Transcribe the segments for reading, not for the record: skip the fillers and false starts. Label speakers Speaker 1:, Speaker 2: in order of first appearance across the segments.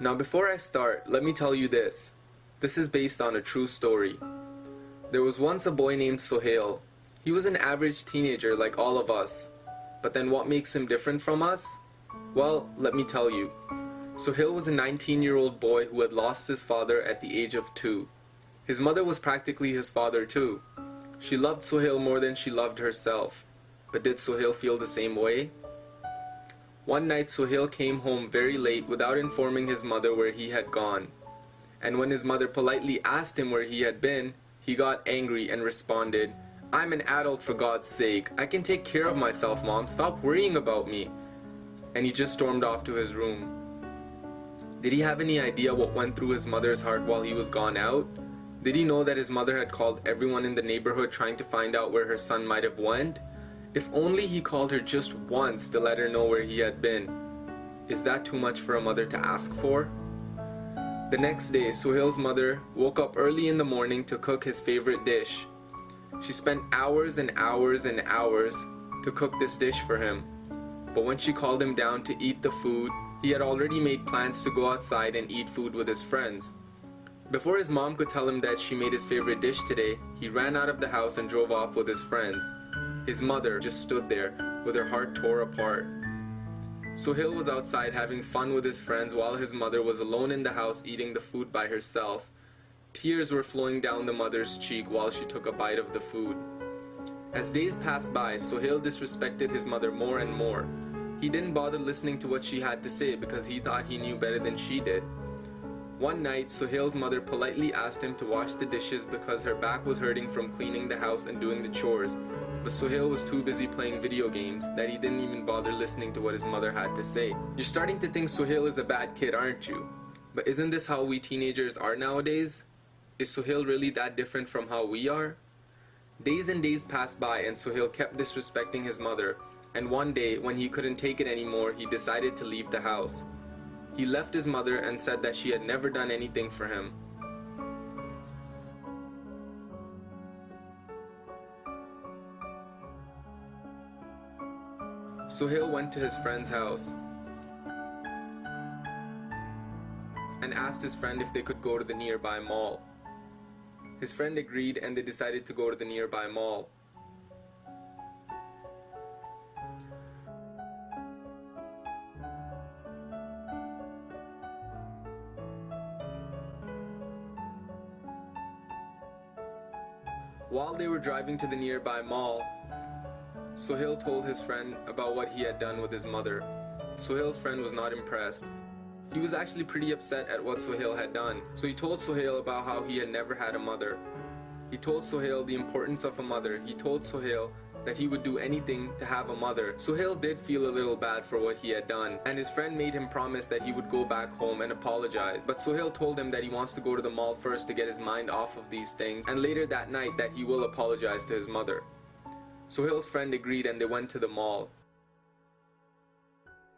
Speaker 1: Now before I start, let me tell you this. This is based on a true story. There was once a boy named Sohail. He was an average teenager like all of us. But then what makes him different from us? Well, let me tell you. Sohail was a 19-year-old boy who had lost his father at the age of 2. His mother was practically his father too. She loved Sohail more than she loved herself. But did Sohail feel the same way? One night Sohail came home very late without informing his mother where he had gone. And when his mother politely asked him where he had been, he got angry and responded, "I'm an adult, for God's sake. I can take care of myself, Mom. Stop worrying about me." And he just stormed off to his room. Did he have any idea what went through his mother's heart while he was gone out? Did he know that his mother had called everyone in the neighborhood trying to find out where her son might have went? If only he called her just once to let her know where he had been. Is that too much for a mother to ask for? The next day, Sohail's mother woke up early in the morning to cook his favorite dish. She spent hours and hours and hours to cook this dish for him. But when she called him down to eat the food, he had already made plans to go outside and eat food with his friends. Before his mom could tell him that she made his favorite dish today, he ran out of the house and drove off with his friends. His mother just stood there with her heart tore apart. Sohail was outside having fun with his friends while his mother was alone in the house eating the food by herself. Tears were flowing down the mother's cheek while she took a bite of the food. As days passed by, Sohail disrespected his mother more and more. He didn't bother listening to what she had to say because he thought he knew better than she did. One night, Sohail's mother politely asked him to wash the dishes because her back was hurting from cleaning the house and doing the chores. But Sohail was too busy playing video games that he didn't even bother listening to what his mother had to say. You're starting to think Sohail is a bad kid, aren't you? But isn't this how we teenagers are nowadays? Is Sohail really that different from how we are? Days and days passed by and Sohail kept disrespecting his mother, and one day when he couldn't take it anymore, he decided to leave the house. He left his mother and said that she had never done anything for him. Sohail went to his friend's house and asked his friend if they could go to the nearby mall. His friend agreed and they decided to go to the nearby mall. While they were driving to the nearby mall, Sohail told his friend about what he had done with his mother. Sohail's friend was not impressed. He was actually pretty upset at what Sohail had done, so he told Sohail about how he had never had a mother. He told Sohail the importance of a mother. He told Sohail that he would do anything to have a mother. Sohail did feel a little bad for what he had done, and his friend made him promise that he would go back home and apologize. But Sohail told him that he wants to go to the mall first to get his mind off of these things, and later that night that he will apologize to his mother. Sohail's friend agreed and they went to the mall.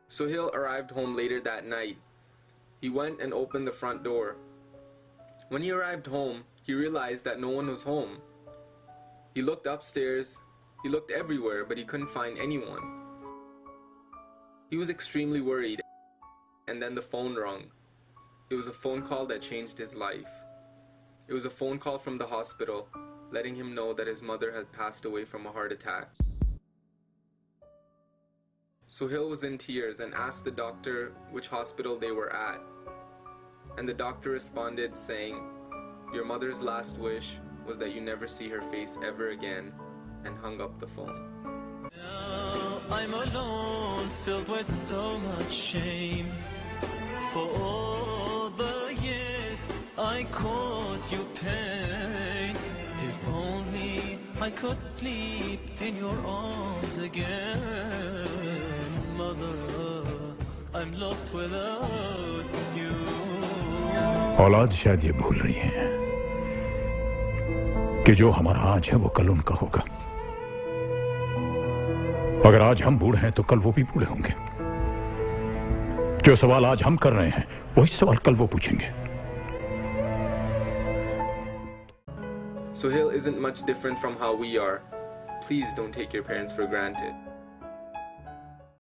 Speaker 1: Sohail arrived home later that night. He went and opened the front door. When he arrived home, he realized that no one was home. He looked upstairs, he looked everywhere, but he couldn't find anyone. He was extremely worried, and then the phone rang. It was a phone call that changed his life. It was a phone call from the hospital, letting him know that his mother had passed away from a heart attack. Sohail was in tears and asked the doctor which hospital they were at. And the doctor responded saying, "Your mother's last wish was that you never see her face ever again," and hung up the phone.
Speaker 2: Now I'm alone, filled with so much shame. For all the years I caused you pain. If only I could sleep in your arms again. Mother, I'm lost without you.
Speaker 3: औलाद शायद ये भूल रही है कि जो हमारा आज है वो कल उनका होगा। अगर आज हम बूढ़े हैं तो कल वो भी बूढ़े होंगे। जो सवाल आज हम कर रहे हैं वही सवाल कल वो पूछेंगे।
Speaker 1: Sohail isn't much different from how we are. Please don't take your parents for granted.